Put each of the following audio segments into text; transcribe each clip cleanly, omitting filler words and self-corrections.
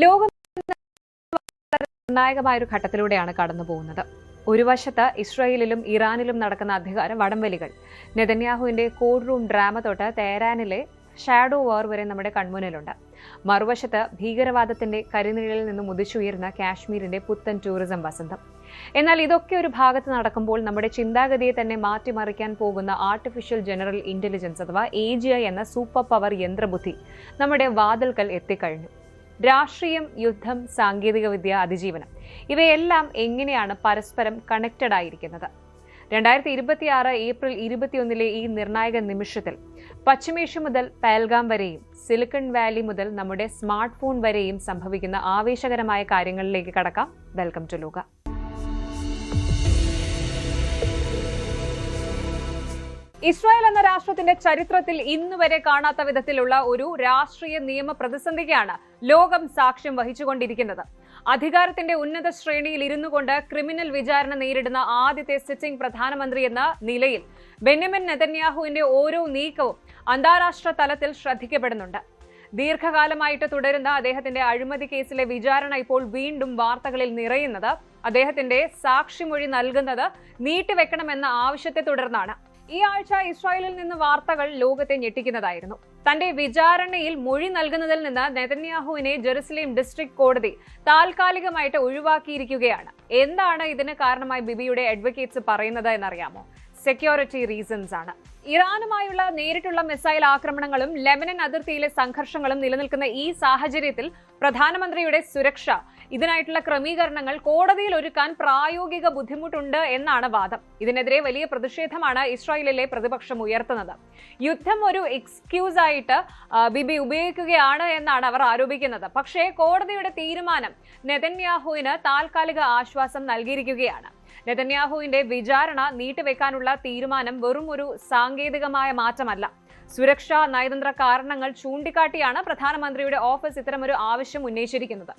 ലോകം നിർണായകമായ ഒരു ഘട്ടത്തിലൂടെയാണ് കടന്നു പോകുന്നത്. ഒരു വശത്ത് ഇസ്രായേലിലും ഇറാനിലും നടക്കുന്ന അധികാര വടംവലികൾ, നെതന്യാഹുവിന്റെ കോഡ് റൂം ഡ്രാമ തൊട്ട് തെഹ്റാനിലെ ഷാഡോ വാർ വരെ നമ്മുടെ കൺമുന്നിലുണ്ട്. മറുവശത്ത് ഭീകരവാദത്തിന്റെ കരിനിഴലിൽ നിന്നും ഉദിച്ചുയർന്ന കാശ്മീരിന്റെ പുത്തൻ ടൂറിസം വസന്തം. എന്നാൽ ഇതൊക്കെ ഒരു ഭാഗത്ത് നടക്കുമ്പോൾ നമ്മുടെ ചിന്താഗതിയെ തന്നെ മാറ്റിമറിക്കാൻ പോകുന്ന ആർട്ടിഫിഷ്യൽ ജനറൽ ഇന്റലിജൻസ് അഥവാ AGI എന്ന സൂപ്പർ പവർ യന്ത്രബുദ്ധി നമ്മുടെ വാതിൽക്കൽ എത്തിക്കഴിഞ്ഞു. രാഷ്ട്രീയം, യുദ്ധം, സാങ്കേതികവിദ്യ, അതിജീവനം ഇവയെല്ലാം എങ്ങനെയാണ് പരസ്പരം കണക്റ്റഡ് ആയിരിക്കുന്നത്? 2026 ഏപ്രിൽ 21 ഈ നിർണായക നിമിഷത്തിൽ പശ്ചിമേഷ്യ മുതൽ പഹൽഗാം വരെയും സിലിക്കൺ വാലി മുതൽ നമ്മുടെ സ്മാർട്ട് ഫോൺ വരെയും സംഭവിക്കുന്ന ആവേശകരമായ കാര്യങ്ങളിലേക്ക് കടക്കാം. വെൽക്കം ടു ലോക. ഇസ്രായേൽ എന്ന രാഷ്ട്രത്തിന്റെ ചരിത്രത്തിൽ ഇന്നുവരെ കാണാത്ത വിധത്തിലുള്ള ഒരു രാഷ്ട്രീയ നിയമ പ്രതിസന്ധിക്കാണ് ലോകം സാക്ഷ്യം വഹിച്ചുകൊണ്ടിരിക്കുന്നത്. അധികാരത്തിന്റെ ഉന്നത ശ്രേണിയിൽ ഇരുന്നു കൊണ്ട് ക്രിമിനൽ വിചാരണ നേരിടുന്ന ആദ്യത്തെ സിറ്റിംഗ് പ്രധാനമന്ത്രി എന്ന നിലയിൽ ബെന്യാമിൻ നെതന്യാഹുവിന്റെ ഓരോ നീക്കവും അന്താരാഷ്ട്ര തലത്തിൽ ശ്രദ്ധിക്കപ്പെടുന്നുണ്ട്. ദീർഘകാലമായിട്ട് തുടരുന്ന അദ്ദേഹത്തിന്റെ അഴിമതി കേസിലെ വിചാരണ ഇപ്പോൾ വീണ്ടും വാർത്തകളിൽ നിറയുന്നത് അദ്ദേഹത്തിന്റെ സാക്ഷിമൊഴി നൽകുന്നത് നീട്ടിവെക്കണമെന്ന ആവശ്യത്തെ തുടർന്നാണ്. ഈ ആഴ്ച ഇസ്രായേലിൽ നിന്ന് വാർത്തകൾ ലോകത്തെ ഞെട്ടിക്കുന്നതായിരുന്നു. തന്റെ വിചാരണയിൽ മൊഴി നൽകുന്നതിൽ നിന്ന് നെതന്യാഹുവിനെ ജെറുസലേം ഡിസ്ട്രിക്ട് കോടതി താൽക്കാലികമായിട്ട് ഒഴിവാക്കിയിരിക്കുകയാണ്. എന്താണ് ഇതിന് കാരണമായി ബിബിയുടെ അഡ്വക്കേറ്റ്സ് പറയുന്നത് എന്നറിയാമോ? സെക്യൂരിറ്റി റീസൺസ് ആണ്. ഇറാനുമായുള്ള നേരിട്ടുള്ള മിസൈൽ ആക്രമണങ്ങളും ലെബനൻ അതിർത്തിയിലെ സംഘർഷങ്ങളും നിലനിൽക്കുന്ന ഈ സാഹചര്യത്തിൽ പ്രധാനമന്ത്രിയുടെ സുരക്ഷ, ഇതിനായിട്ടുള്ള ക്രമീകരണങ്ങൾ കോടതിയിൽ ഒരുക്കാൻ പ്രായോഗിക ബുദ്ധിമുട്ടുണ്ട് എന്നാണ് വാദം. ഇതിനെതിരെ വലിയ പ്രതിഷേധമാണ് ഇസ്രായേലിലെ പ്രതിപക്ഷം ഉയർത്തുന്നത്. യുദ്ധം ഒരു എക്സ്ക്യൂസ് ആയിട്ട് ബിബി ഉപയോഗിക്കുകയാണ് എന്നാണ് അവർ ആരോപിക്കുന്നത്. പക്ഷേ കോടതിയുടെ തീരുമാനം നെതന്യാഹുവിന് താൽക്കാലിക ആശ്വാസം നൽകിയിരിക്കുകയാണ്. നെതന്യാഹുവിന്റെ വിചാരണ നീട്ടിവെക്കാനുള്ള തീരുമാനം വെറും ഒരു സാങ്കേതികമായ മാറ്റമല്ല. സുരക്ഷാ നയതന്ത്ര കാരണങ്ങൾ ചൂണ്ടിക്കാട്ടിയാണ് പ്രധാനമന്ത്രിയുടെ ഓഫീസ് ഇത്തരമൊരു ആവശ്യം ഉന്നയിച്ചിരിക്കുന്നത്.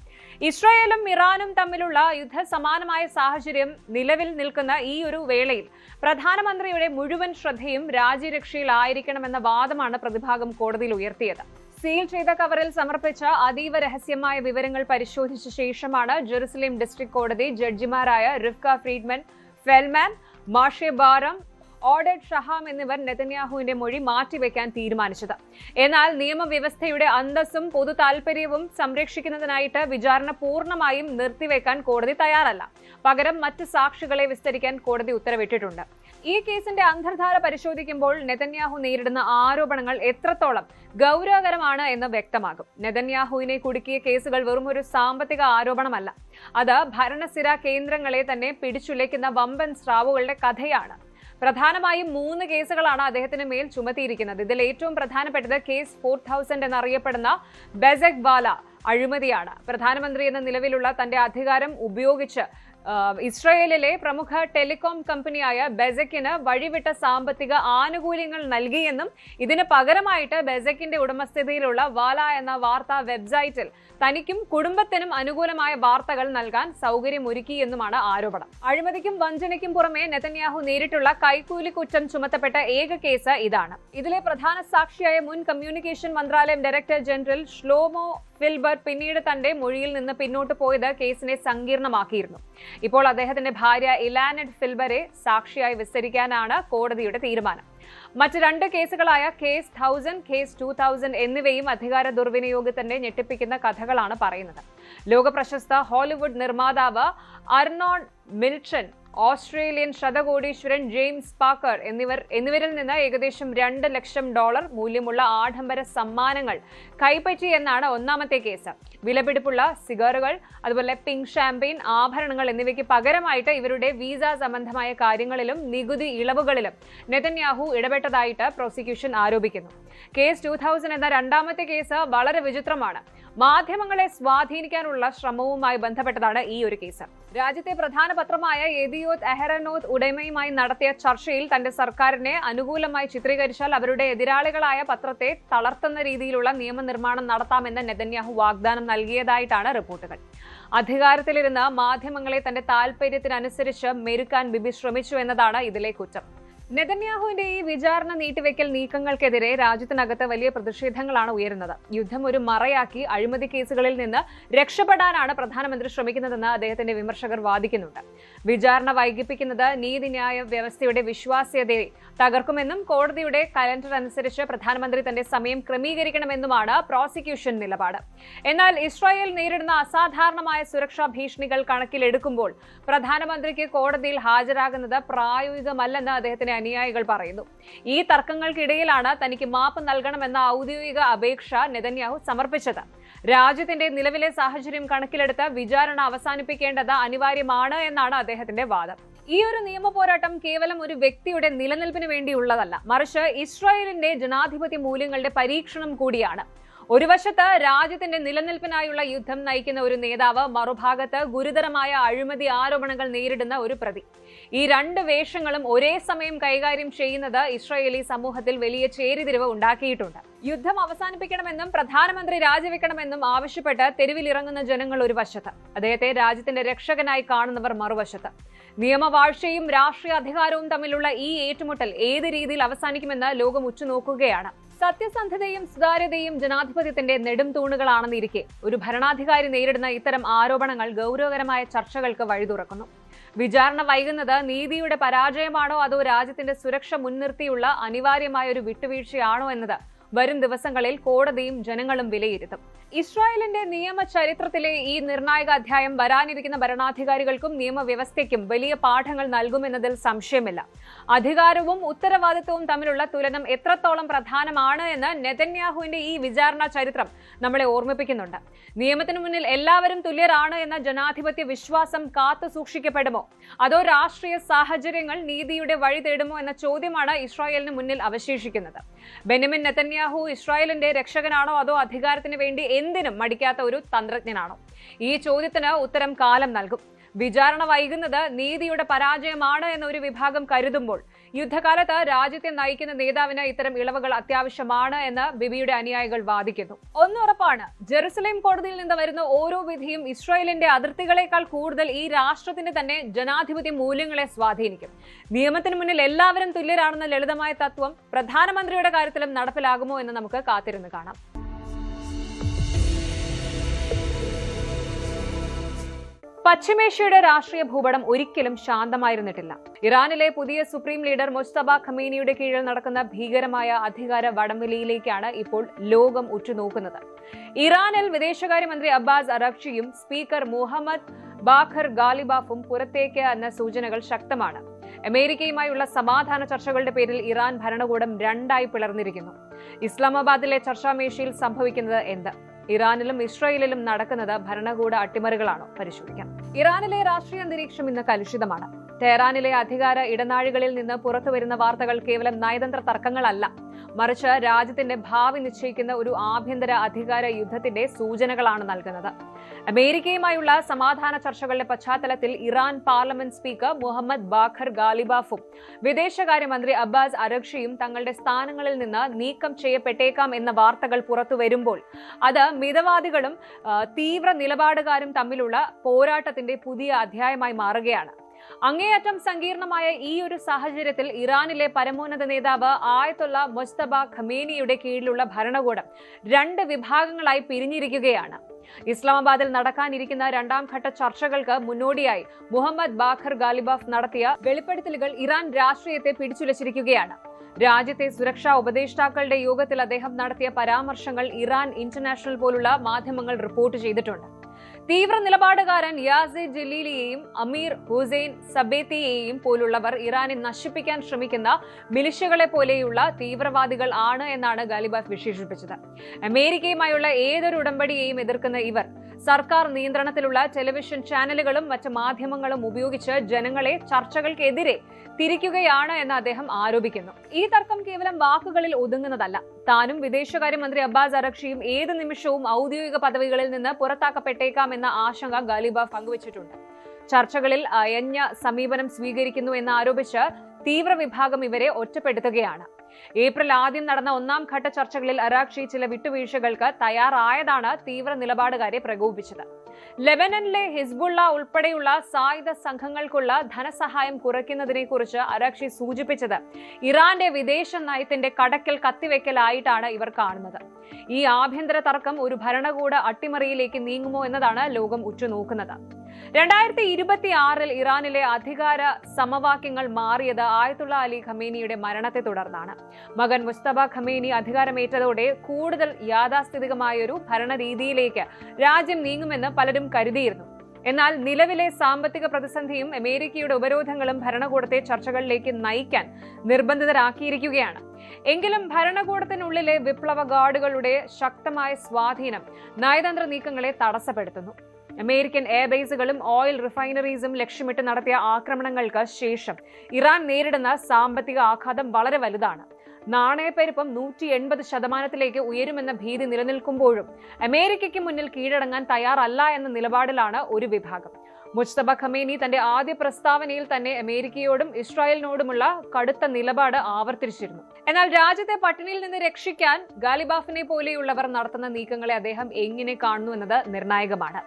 ഇസ്രായേലും ഇറാനും തമ്മിലുള്ള യുദ്ധസമാനമായ സാഹചര്യം നിലവിൽ നിൽക്കുന്ന ഈ ഒരു വേളയിൽ പ്രധാനമന്ത്രിയുടെ മുഴുവൻ ശ്രദ്ധയും രാജ്യരക്ഷയിലായിരിക്കണമെന്ന വാദമാണ് പ്രതിഭാഗം കോടതിയിൽ ഉയർത്തിയത്. സീൽ ചെയ്ത കവറിൽ സമർപ്പിച്ച അതീവ രഹസ്യമായ വിവരങ്ങൾ പരിശോധിച്ച ശേഷമാണ് ജെറുസലേം ഡിസ്ട്രിക്ട് കോടതി ജഡ്ജിമാരായ റിഫ്ക ഫ്രീഡ്മൻ, ഫെൽമാൻ, മാഷെ ബാരം, ഓഡഡ് ഷഹാം എന്നിവർ നെതന്യാഹുവിന്റെ മൊഴി മാറ്റിവെക്കാൻ തീരുമാനിച്ചത്. എന്നാൽ നിയമവ്യവസ്ഥയുടെ അന്തസ്സും പൊതു താൽപര്യവും സംരക്ഷിക്കുന്നതിനായിട്ട് വിചാരണ പൂർണ്ണമായും നിർത്തിവെക്കാൻ കോടതി തയ്യാറല്ല. പകരം മറ്റ് സാക്ഷികളെ വിസ്തരിക്കാൻ കോടതി ഉത്തരവിട്ടിട്ടുണ്ട്. ഈ കേസിന്റെ അന്തർധാര പരിശോധിക്കുമ്പോൾ നെതന്യാഹു നേരിടുന്ന ആരോപണങ്ങൾ എത്രത്തോളം ഗൗരവകരമാണ് എന്ന് വ്യക്തമാകും. നെതന്യാഹുവിനെ കുടുക്കിയ കേസുകൾ വെറും ഒരു സാമ്പത്തിക ആരോപണമല്ല. അത് ഭരണസ്ഥിര കേന്ദ്രങ്ങളെ തന്നെ പിടിച്ചുലയ്ക്കുന്ന വമ്പൻ സ്രാവുകളുടെ കഥയാണ്. പ്രധാനമായും 3 കേസുകളാണ് അദ്ദേഹത്തിന് മേൽ ചുമത്തിയിരിക്കുന്നത്. ഇതിൽ ഏറ്റവും പ്രധാനപ്പെട്ടത് കേസ് 4000 എന്നറിയപ്പെടുന്ന ബെസക് വാല അഴിമതിയാണ്. പ്രധാനമന്ത്രി എന്ന നിലവിലുള്ള തന്റെ അധികാരം ഉപയോഗിച്ച് ഇസ്രായേലിലെ പ്രമുഖ ടെലികോം കമ്പനിയായ ബെസക്കിന് വഴിവിട്ട സാമ്പത്തിക ആനുകൂല്യങ്ങൾ നൽകിയെന്നും ഇതിന് പകരമായിട്ട് ബെസക്കിന്റെ ഉടമസ്ഥതയിലുള്ള വാല എന്ന വാർത്താ വെബ്സൈറ്റിൽ തനിക്കും കുടുംബത്തിനും അനുകൂലമായ വാർത്തകൾ നൽകാൻ സൗകര്യമൊരുക്കിയെന്നുമാണ് ആരോപണം. അഴിമതിക്കും വഞ്ചനയ്ക്കും പുറമെ നെതന്യാഹു നേരിട്ടുള്ള കൈക്കൂലി കുറ്റം ചുമത്തപ്പെട്ട ഏക കേസ് ഇതാണ്. ഇതിലെ പ്രധാന സാക്ഷിയായ മുൻ കമ്മ്യൂണിക്കേഷൻ മന്ത്രാലയം ഡയറക്ടർ ജനറൽ ഷ്ലോമോ ഫിൽബർ പിന്നീട് തന്റെ മൊഴിയിൽ നിന്ന് പിന്നോട്ട് പോയത് കേസിനെ സങ്കീർണമാക്കിയിരുന്നു. ഇപ്പോൾ അദ്ദേഹത്തിന്റെ ഭാര്യ ഇലാനഡ് ഫിൽബറെ സാക്ഷിയായി വിസ്തരിക്കാനാണ് കോടതിയുടെ തീരുമാനം. മറ്റ് 2 കേസുകളായ കേസ് 1000, കേസ് 2000 എന്നിവയും അധികാര ദുർവിനിയോഗത്തിന്റെ ഞെട്ടിപ്പിക്കുന്ന കഥകളാണ് പറയുന്നത്. ലോക പ്രശസ്ത ഹോളിവുഡ് നിർമ്മാതാവ് അർണോൺ മിൽട്ടൺ, ഓസ്ട്രേലിയൻ ശതകോടീശ്വരൻ ജെയിംസ് പാക്കർ എന്നിവരിൽ നിന്ന് ഏകദേശം $2 ലക്ഷം മൂല്യമുള്ള ആഡംബര സമ്മാനങ്ങൾ കൈപ്പറ്റി എന്നാണ് ഒന്നാമത്തെ കേസ്. വിലപിടിപ്പുള്ള സിഗറുകൾ, അതുപോലെ പിങ്ക് ഷാമ്പെയിൻ, ആഭരണങ്ങൾ എന്നിവയ്ക്ക് പകരമായിട്ട് ഇവരുടെ വിസ സംബന്ധമായ കാര്യങ്ങളിലും നികുതി ഇളവുകളിലും നെതന്യാഹു ഇടപെട്ടതായിട്ട് പ്രോസിക്യൂഷൻ ആരോപിക്കുന്നു. കേസ് 2000 എന്ന രണ്ടാമത്തെ കേസ് വളരെ വിചിത്രമാണ്. മാധ്യമങ്ങളെ സ്വാധീനിക്കാനുള്ള ശ്രമവുമായി ബന്ധപ്പെട്ടതാണ് ഈ ഒരു കേസ്. രാജ്യത്തെ പ്രധാന പത്രമായ യെദിയോത്ത് അഹരോനോത്ത് ഉടമയുമായി നടത്തിയ ചർച്ചയിൽ തന്റെ സർക്കാരിനെ അനുകൂലമായി ചിത്രീകരിച്ചാൽ അവരുടെ എതിരാളികളായ പത്രത്തെ തളർത്തുന്ന രീതിയിലുള്ള നിയമനിർമ്മാണം നടത്താമെന്ന് നെതന്യാഹു വാഗ്ദാനം നൽകിയതായിട്ടാണ് റിപ്പോർട്ടുകൾ. അധികാരത്തിലിരുന്ന് മാധ്യമങ്ങളെ തന്റെ താൽപര്യത്തിനനുസരിച്ച് മെരുക്കാൻ ബിബി ശ്രമിച്ചു എന്നതാണ് ഇതിലെ കുറ്റം. നെതന്യാഹുവിന്റെ ഈ വിചാരണ നീട്ടിവെക്കൽ നീക്കങ്ങൾക്കെതിരെ രാജ്യത്തിനകത്ത് വലിയ പ്രതിഷേധങ്ങളാണ് ഉയരുന്നത്. യുദ്ധം ഒരു മറയാക്കി അഴിമതി കേസുകളിൽ നിന്ന് രക്ഷപ്പെടാനാണ് പ്രധാനമന്ത്രി ശ്രമിക്കുന്നതെന്ന് അദ്ദേഹത്തിന്റെ വിമർശകർ വാദിക്കുന്നുണ്ട്. വിചാരണ വൈകിപ്പിക്കുന്നത് നീതിന്യായ വ്യവസ്ഥയുടെ വിശ്വാസ്യതയെ തകർക്കുമെന്നും കോടതിയുടെ കലണ്ടർ അനുസരിച്ച് പ്രധാനമന്ത്രി തന്റെ സമയം ക്രമീകരിക്കണമെന്നുമാണ് പ്രോസിക്യൂഷൻ നിലപാട്. എന്നാൽ ഇസ്രായേൽ നേരിടുന്ന അസാധാരണമായ സുരക്ഷാ ഭീഷണികൾ കണക്കിലെടുക്കുമ്പോൾ പ്രധാനമന്ത്രിക്ക് കോടതിയിൽ ഹാജരാകുന്നത് പ്രായോഗികമല്ലെന്ന് അദ്ദേഹത്തിന്റെ അനുയായികൾ പറയുന്നു. ഈ തർക്കങ്ങൾക്കിടയിലാണ് തനിക്ക് മാപ്പ് നൽകണമെന്ന ഔദ്യോഗിക അപേക്ഷ നെതന്യാഹു സമർപ്പിച്ചത്. രാജ്യത്തിന്റെ നിലവിലെ സാഹചര്യം കണക്കിലെടുത്ത് വിചാരണ അവസാനിപ്പിക്കേണ്ടത് അനിവാര്യമാണ് എന്നാണ് അദ്ദേഹത്തിന്റെ വാദം. ഈ ഒരു നിയമ പോരാട്ടം കേവലം ഒരു വ്യക്തിയുടെ നിലനിൽപ്പിന് വേണ്ടിയുള്ളതല്ല, മറിച്ച് ഇസ്രായേലിന്റെ ജനാധിപത്യ മൂല്യങ്ങളുടെ പരീക്ഷണം കൂടിയാണ്. ഒരു വശത്ത് രാജ്യത്തിന്റെ നിലനിൽപ്പിനായുള്ള യുദ്ധം നയിക്കുന്ന ഒരു നേതാവ്, മറുഭാഗത്ത് ഗുരുതരമായ അഴിമതി ആരോപണങ്ങൾ നേരിടുന്ന ഒരു പ്രതി. ഈ രണ്ട് വേഷങ്ങളും ഒരേ സമയം കൈകാര്യം ചെയ്യുന്നത് ഇസ്രായേലി സമൂഹത്തിൽ വലിയ ചേരിതിരിവ് ഉണ്ടാക്കിയിട്ടുണ്ട്. യുദ്ധം അവസാനിപ്പിക്കണമെന്നും പ്രധാനമന്ത്രി രാജിവെക്കണമെന്നും ആവശ്യപ്പെട്ട് തെരുവിലിറങ്ങുന്ന ജനങ്ങൾ ഒരു വശത്ത്, അദ്ദേഹത്തെ രാജ്യത്തിന്റെ രക്ഷകനായി കാണുന്നവർ മറുവശത്ത്. നിയമവാഴ്ചയും രാഷ്ട്രീയ അധികാരവും തമ്മിലുള്ള ഈ ഏറ്റുമുട്ടൽ ഏത് രീതിയിൽ അവസാനിക്കുമെന്ന് ലോകം ഉറ്റുനോക്കുകയാണ്. സത്യസന്ധതയും സുതാര്യതയും ജനാധിപത്യത്തിന്റെ നെടും തൂണുകളാണെന്നിരിക്കെ ഒരു ഭരണാധികാരി നേരിടുന്ന ഇത്തരം ആരോപണങ്ങൾ ഗൗരവകരമായ ചർച്ചകൾക്ക് വഴി തുറക്കുന്നു. വിചാരണ വൈകുന്നത് നീതിയുടെ പരാജയമാണോ അതോ രാജ്യത്തിന്റെ സുരക്ഷ മുൻനിർത്തിയുള്ള അനിവാര്യമായ ഒരു വിട്ടുവീഴ്ചയാണോ എന്നത് വരും ദിവസങ്ങളിൽ കോടതിയും ജനങ്ങളും വിലയിരുത്തും. ഇസ്രായേലിന്റെ നിയമ ചരിത്രത്തിലെ ഈ നിർണായക അധ്യായം വരാനിരിക്കുന്ന ഭരണാധികാരികൾക്കും നിയമവ്യവസ്ഥയ്ക്കും വലിയ പാഠങ്ങൾ നൽകുമെന്നതിൽ സംശയമില്ല. അധികാരവും ഉത്തരവാദിത്വവും തമ്മിലുള്ള തുലനം എത്രത്തോളം പ്രധാനമാണ് എന്ന് നെതന്യാഹുവിന്റെ ഈ വിചാരണ ചരിത്രം നമ്മളെ ഓർമ്മിപ്പിക്കുന്നുണ്ട്. നിയമത്തിനു മുന്നിൽ എല്ലാവരും തുല്യരാണ് എന്ന ജനാധിപത്യ വിശ്വാസം കാത്തു സൂക്ഷിക്കപ്പെടുമോ അതോ രാഷ്ട്രീയ സാഹചര്യങ്ങൾ നീതിയുടെ വഴി തേടുമോ എന്ന ചോദ്യമാണ് ഇസ്രായേലിന് മുന്നിൽ അവശേഷിക്കുന്നത്. ബെന്യാമിൻ നെതന്യാഹു ഇസ്രായേലിന്റെ രക്ഷകനാണോ അതോ അധികാരത്തിന് വേണ്ടി എന്തിനും മടിക്കാത്ത ഒരു തന്ത്രജ്ഞനാണോ? ഈ ചോദ്യത്തിന് ഉത്തരം കാലം നൽകും. വിചാരണ വൈകുന്നത് നീതിയുടെ പരാജയമാണ് എന്നൊരു വിഭാഗം കരുതുമ്പോൾ, യുദ്ധകാലത്ത് രാജ്യത്തെ നയിക്കുന്ന നേതാവിന് ഇത്തരം ഇളവുകൾ അത്യാവശ്യമാണ് എന്ന് ബിബിയുടെ അനുയായികൾ വാദിക്കുന്നു. ഒന്നുറപ്പാണ്, ജെറുസലേം കോടതിയിൽ നിന്ന് വരുന്ന ഓരോ വിധിയും ഇസ്രായേലിന്റെ അതിർത്തികളെക്കാൾ കൂടുതൽ ഈ രാഷ്ട്രത്തിന്റെ തന്നെ ജനാധിപത്യ മൂല്യങ്ങളെ സ്വാധീനിക്കും. നിയമത്തിന് മുന്നിൽ എല്ലാവരും തുല്യരാണെന്ന ലളിതമായ തത്വം പ്രധാനമന്ത്രിയുടെ കാര്യത്തിലും നടപ്പിലാകുമോ എന്ന് നമുക്ക് കാത്തിരുന്ന് കാണാം. പശ്ചിമേഷ്യയുടെ രാഷ്ട്രീയ ഭൂപടം ഒരിക്കലും ശാന്തമായിരുന്നിട്ടില്ല. ഇറാനിലെ പുതിയ സുപ്രീം ലീഡർ മുജ്തബ ഖമീനിയുടെ കീഴിൽ നടക്കുന്ന ഭീകരമായ അധികാര വടംവലിയിലേക്കാണ് ഇപ്പോൾ ലോകം ഉറ്റുനോക്കുന്നത്. ഇറാനിൽ വിദേശകാര്യമന്ത്രി അബ്ബാസ് അറാഖ്ചിയും സ്പീക്കർ മുഹമ്മദ് ബാഖർ ഗാലിബാഫും പുറത്തേക്ക് എന്ന സൂചനകൾ ശക്തമാണ്. അമേരിക്കയുമായുള്ള സമാധാന ചർച്ചകളുടെ പേരിൽ ഇറാൻ ഭരണകൂടം രണ്ടായി പിളർന്നിരിക്കുന്നു. ഇസ്ലാമാബാദിലെ ചർച്ചാമേശയിൽ സംഭവിക്കുന്നത് എന്ത്? ഇറാനിലും ഇസ്രായേലിലും നടക്കുന്നത് ഭരണകൂട അട്ടിമറികളാണോ? പരിശോധിക്കാം. ഇറാനിലെ രാഷ്ട്രീയ അന്തരീക്ഷം ഇന്ന് കലുഷിതമാണ്. ടെഹ്റാനിലെ അധികാര ഇടനാഴികളിൽ നിന്ന് പുറത്തുവരുന്ന വാർത്തകൾ കേവലം നയതന്ത്ര തർക്കങ്ങളല്ല, മറിച്ച് രാജ്യത്തിന്റെ ഭാവി നിശ്ചയിക്കുന്ന ഒരു ആഭ്യന്തര അധികാര യുദ്ധത്തിന്റെ സൂചനകളാണ് നൽകുന്നത്. അമേരിക്കയുമായുള്ള സമാധാന ചർച്ചകളുടെ പശ്ചാത്തലത്തിൽ Iran parliament speaker Mohammad Baqer ഗാലിബാഫും വിദേശകാര്യമന്ത്രി അബ്ബാസ് അറാഖ്ചിയും തങ്ങളുടെ സ്ഥാനങ്ങളിൽ നിന്ന് നീക്കം ചെയ്യപ്പെട്ടേക്കാം എന്ന വാർത്തകൾ പുറത്തു വരുമ്പോൾ അത് മിതവാദികളും തീവ്ര നിലപാടുകാരും തമ്മിലുള്ള പോരാട്ടത്തിന്റെ പുതിയ അധ്യായമായി മാറുകയാണ്. അങ്ങേയറ്റം സങ്കീർണമായ ഈ ഒരു സാഹചര്യത്തിൽ ഇറാനിലെ പരമോന്നത നേതാവ് ആയത്തുള്ള മുജ്തബ ഖമേനിയുടെ കീഴിലുള്ള ഭരണകൂടം രണ്ട് വിഭാഗങ്ങളായി പിരിഞ്ഞിരിക്കുകയാണ്. ഇസ്ലാമാബാദിൽ നടക്കാനിരിക്കുന്ന രണ്ടാം ഘട്ട ചർച്ചകൾക്ക് മുന്നോടിയായി മുഹമ്മദ് ബാഖർ ഗാലിബാഫ് നടത്തിയ വെളിപ്പെടുത്തലുകൾ ഇറാൻ രാഷ്ട്രീയത്തെ പിടിച്ചുലച്ചിരിക്കുകയാണ്. രാജ്യത്തെ സുരക്ഷാ ഉപദേഷ്ടാക്കളുടെ യോഗത്തിൽ അദ്ദേഹം നടത്തിയ പരാമർശങ്ങൾ ഇറാൻ ഇന്റർനാഷണൽ പോലുള്ള മാധ്യമങ്ങൾ റിപ്പോർട്ട് ചെയ്തിട്ടുണ്ട്. തീവ്ര നിലപാടുകാരൻ യാസിദ് ജലീലിയെയും അമീർ ഹുസൈൻ സബേത്തിയെയും പോലുള്ളവർ ഇറാനെ നശിപ്പിക്കാൻ ശ്രമിക്കുന്ന മിലിഷ്യകളെ പോലെയുള്ള തീവ്രവാദികൾ ആണ് എന്നാണ് ഗാലിബാഫ് വിശേഷിപ്പിച്ചത്. അമേരിക്കയുമായുള്ള ഏതൊരു ഉടമ്പടിയെയും എതിർക്കുന്ന ഇവർ സർക്കാർ നിയന്ത്രണത്തിലുള്ള ടെലിവിഷൻ ചാനലുകളും മറ്റ് മാധ്യമങ്ങളും ഉപയോഗിച്ച് ജനങ്ങളെ ചർച്ചകൾക്കെതിരെ തിരിക്കുകയാണ് എന്ന് അദ്ദേഹം ആരോപിക്കുന്നു. ഈ തർക്കം കേവലം വാക്കുകളിൽ ഒതുങ്ങുന്നതല്ല. താനും വിദേശകാര്യമന്ത്രി അബ്ബാസ് അറാഖ്ചിയും ഏത് നിമിഷവും ഔദ്യോഗിക പദവികളിൽ നിന്ന് പുറത്താക്കപ്പെട്ടേക്കാമെന്ന ആശങ്ക ഗാലിബാഫ് പങ്കുവച്ചിട്ടുണ്ട്. ചർച്ചകളിൽ അയഞ്ഞ സമീപനം സ്വീകരിക്കുന്നു എന്ന് ആരോപിച്ച് തീവ്രവിഭാഗം ഇവരെ ഒറ്റപ്പെടുത്തുകയാണ്. ഏപ്രിൽ ആദ്യം നടന്ന ഒന്നാം ഘട്ട ചർച്ചകളിൽ അറാഖ്ചി ചില വിട്ടുവീഴ്ചകൾക്ക് തയ്യാറായതാണ് തീവ്ര നിലപാടുകാരെ പ്രകോപിപ്പിച്ചത്. ലെബനനിലെ ഹിസ്ബുള്ള ഉൾപ്പെടെയുള്ള സായുധ സംഘങ്ങൾക്കുള്ള ധനസഹായം കുറയ്ക്കുന്നതിനെക്കുറിച്ച് അറാഖ്ചി സൂചിപ്പിച്ചത് ഇറാന്റെ വിദേശ നയത്തിന്റെ കടക്കൽ കത്തിവെക്കലായിട്ടാണ് ഇവർ കാണുന്നത്. ഈ ആഭ്യന്തര തർക്കം ഒരു ഭരണകൂട അട്ടിമറിയിലേക്ക് നീങ്ങുമോ എന്നതാണ് ലോകം ഉറ്റുനോക്കുന്നത്. 2026 ഇറാനിലെ അധികാര സമവാക്യങ്ങൾ മാറിയത് ആയത്തുള്ള അലി ഖമേനിയുടെ മരണത്തെ തുടർന്നാണ്. മകൻ മുസ്തഫ ഖമേനി അധികാരമേറ്റതോടെ കൂടുതൽ യാഥാസ്ഥിതികമായൊരു ഭരണരീതിയിലേക്ക് രാജ്യം നീങ്ങുമെന്ന് പലരും കരുതിയിരുന്നു. എന്നാൽ നിലവിലെ സാമ്പത്തിക പ്രതിസന്ധിയും അമേരിക്കയുടെ ഉപരോധങ്ങളും ഭരണകൂടത്തെ ചർച്ചകളിലേക്ക് നയിക്കാൻ നിർബന്ധിതരാക്കിയിരിക്കുകയാണ്. എങ്കിലും ഭരണകൂടത്തിനുള്ളിലെ വിപ്ലവ ഗാർഡുകളുടെ ശക്തമായ സ്വാധീനം നയതന്ത്ര നീക്കങ്ങളെ തടസ്സപ്പെടുത്തുന്നു. അമേരിക്കൻ എയർബേസുകളും ഓയിൽ റിഫൈനറീസും ലക്ഷ്യമിട്ട് നടത്തിയ ആക്രമണങ്ങൾക്ക് ശേഷം ഇറാൻ നേരിടുന്ന സാമ്പത്തിക ആഘാതം വളരെ വലുതാണ്. നാണയപ്പെരുപ്പം 180% ഉയരുമെന്ന ഭീതി നിലനിൽക്കുമ്പോഴും അമേരിക്കയ്ക്ക് മുന്നിൽ കീഴടങ്ങാൻ തയ്യാറല്ല എന്ന നിലപാടിലാണ് ഒരു വിഭാഗം. മുസ്തഫ ഖമേനി തന്റെ ആദ്യ പ്രസ്താവനയിൽ തന്നെ അമേരിക്കയോടും ഇസ്രായേലിനോടുമുള്ള കടുത്ത നിലപാട് ആവർത്തിച്ചിരുന്നു. എന്നാൽ രാജ്യത്തെ പട്ടിണിയിൽ നിന്ന് രക്ഷിക്കാൻ ഗാലിബാഫിനെ പോലെയുള്ളവർ നടത്തുന്ന നീക്കങ്ങളെ അദ്ദേഹം എങ്ങനെ കാണുന്നു എന്നത് നിർണായകമാണ്.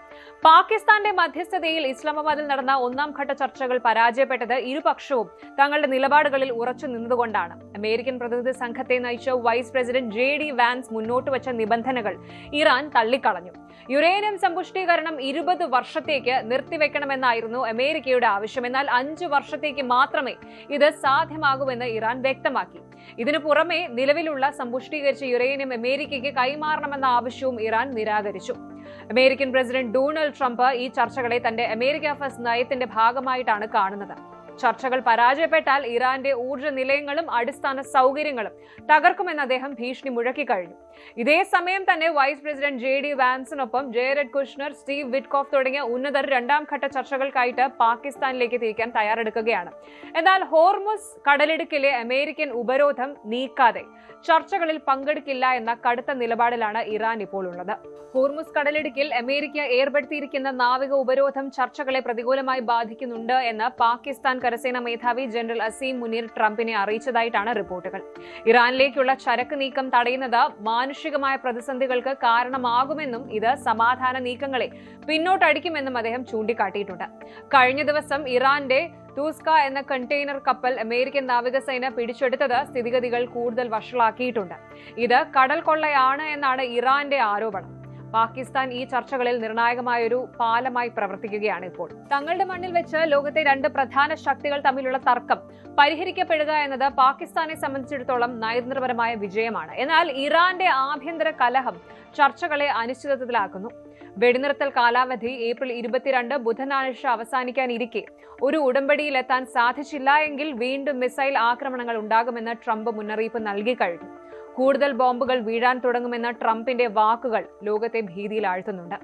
പാകിസ്ഥാന്റെ മധ്യസ്ഥതയിൽ ഇസ്ലാമാബാദിൽ നടന്ന ഒന്നാം ഘട്ട ചർച്ചകൾ പരാജയപ്പെട്ടത് ഇരുപക്ഷവും തങ്ങളുടെ നിലപാടുകളിൽ ഉറച്ചു നിന്നതുകൊണ്ടാണ്. അമേരിക്കൻ പ്രതിനിധി സംഘത്തെ നയിച്ച വൈസ് പ്രസിഡന്റ് JD വാൻസ് മുന്നോട്ട് വെച്ച നിബന്ധനകൾ ഇറാൻ തള്ളിക്കളഞ്ഞു. യുറേനിയം സമ്പുഷ്ടീകരണം 20 വർഷത്തേക്ക് നിർത്തിവെക്കണമെന്നായിരുന്നു അമേരിക്കയുടെ ആവശ്യം. എന്നാൽ 5 വർഷത്തേക്ക് മാത്രമേ ഇത് സാധ്യമാകൂവെന്ന് ഇറാൻ വ്യക്തമാക്കി. ഇതിനു പുറമെ നിലവിലുള്ള സമ്പുഷ്ടീകരിച്ച യുറേനിയം അമേരിക്കയ്ക്ക് കൈമാറണമെന്ന ആവശ്യവും ഇറാൻ നിരാകരിച്ചു. അമേരിക്കൻ പ്രസിഡന്റ് ഡൊണാൾഡ് ട്രംപ് ഈ ചർച്ചകളെ തന്റെ അമേരിക്ക ഫസ്റ്റ് നയത്തിന്റെ ഭാഗമായിട്ടാണ് കാണുന്നത്. ചർച്ചകൾ പരാജയപ്പെട്ടാൽ ഇറാന്റെ ഊർജ്ജ നിലയങ്ങളും അടിസ്ഥാന സൗകര്യങ്ങളും തകർക്കുമെന്ന് അദ്ദേഹം ഭീഷണി മുഴക്കിക്കഴിഞ്ഞു. ഇതേ സമയം തന്നെ വൈസ് പ്രസിഡന്റ് JD വാൻസിനൊപ്പം ജേറഡ് കുഷ്നർ, സ്റ്റീവ് വിറ്റ്കോഫ് തുടങ്ങിയ ഉന്നതർ രണ്ടാം ഘട്ട ചർച്ചകൾക്കായിട്ട് പാകിസ്ഥാനിലേക്ക് തിരിക്കാൻ തയ്യാറെടുക്കുകയാണ്. എന്നാൽ ഹോർമുസ് കടലിടുക്കിലെ അമേരിക്കൻ ഉപരോധം നീക്കാതെ ചർച്ചകളിൽ പങ്കെടുക്കില്ല എന്ന കടുത്ത നിലപാടിലാണ് ഇറാൻ ഇപ്പോൾ ഉള്ളത്. ഹോർമുസ് കടലിടുക്കിൽ അമേരിക്ക ഏർപ്പെടുത്തിയിരിക്കുന്ന നാവിക ഉപരോധം ചർച്ചകളെ പ്രതികൂലമായി ബാധിക്കുന്നുണ്ട് എന്ന് പാകിസ്ഥാൻ കരസേനാ മേധാവി ജനറൽ അസീം മുനീർ ട്രംപിനെ അറിയിച്ചതായിട്ടാണ് റിപ്പോർട്ടുകൾ. ഇറാനിലേക്കുള്ള ചരക്ക് നീക്കം തടയുന്നത് മാനുഷികമായ പ്രതിസന്ധികൾക്ക് കാരണമാകുമെന്നും ഇത് സമാധാന നീക്കങ്ങളെ പിന്നോട്ടടിക്കുമെന്നും അദ്ദേഹം ചൂണ്ടിക്കാട്ടിയിട്ടുണ്ട്. കഴിഞ്ഞ ദിവസം ഇറാന്റെ തൂസ്ക എന്ന കണ്ടെയ്നർ കപ്പൽ അമേരിക്കൻ നാവികസേന പിടിച്ചെടുത്തത് സ്ഥിതിഗതികൾ കൂടുതൽ വഷളാക്കിയിട്ടുണ്ട്. ഇത് കടൽ കൊള്ളയാണ് എന്നാണ് ഇറാന്റെ ആരോപണം. പാകിസ്ഥാൻ ഈ ചർച്ചകളിൽ നിർണായകമായൊരു പാലമായി പ്രവർത്തിക്കുകയാണ് ഇപ്പോൾ. തങ്ങളുടെ മണ്ണിൽ വെച്ച് ലോകത്തെ 2 പ്രധാന ശക്തികൾ തമ്മിലുള്ള തർക്കം പരിഹരിക്കപ്പെടുക എന്നത് പാകിസ്ഥാനെ സംബന്ധിച്ചിടത്തോളം നയതന്ത്രപരമായ വിജയമാണ്. എന്നാൽ ഇറാന്റെ ആഭ്യന്തര കലഹം ചർച്ചകളെ അനിശ്ചിതത്വത്തിലാക്കുന്നു. വെടിനിർത്തൽ കാലാവധി ഏപ്രിൽ 22 ബുധനാഴ്ച അവസാനിക്കാനിരിക്കെ ഒരു ഉടമ്പടിയിലെത്താൻ സാധിച്ചില്ല എങ്കിൽ വീണ്ടും മിസൈൽ ആക്രമണങ്ങൾ ഉണ്ടാകുമെന്ന് ട്രംപ് മുന്നറിയിപ്പ് നൽകി കഴിഞ്ഞു. കൂടുതൽ ബോംബുകൾ വീഴാൻ തുടങ്ങുമെന്ന ട്രംപിന്റെ വാക്കുകൾ ലോകത്തെ ഭീതിയിലാഴ്ത്തുന്നുണ്ട്.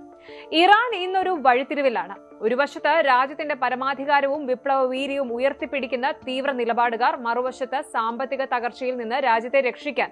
ഇറാൻ ഇന്നൊരു വഴിത്തിരിവിലാണ്. ഒരു വശത്ത് രാജ്യത്തിന്റെ പരമാധികാരവും വിപ്ലവ വീര്യവും ഉയർത്തിപ്പിടിക്കുന്ന തീവ്ര നിലപാടുകാർ, മറുവശത്ത് സാമ്പത്തിക തകർച്ചയിൽ നിന്ന് രാജ്യത്തെ രക്ഷിക്കാൻ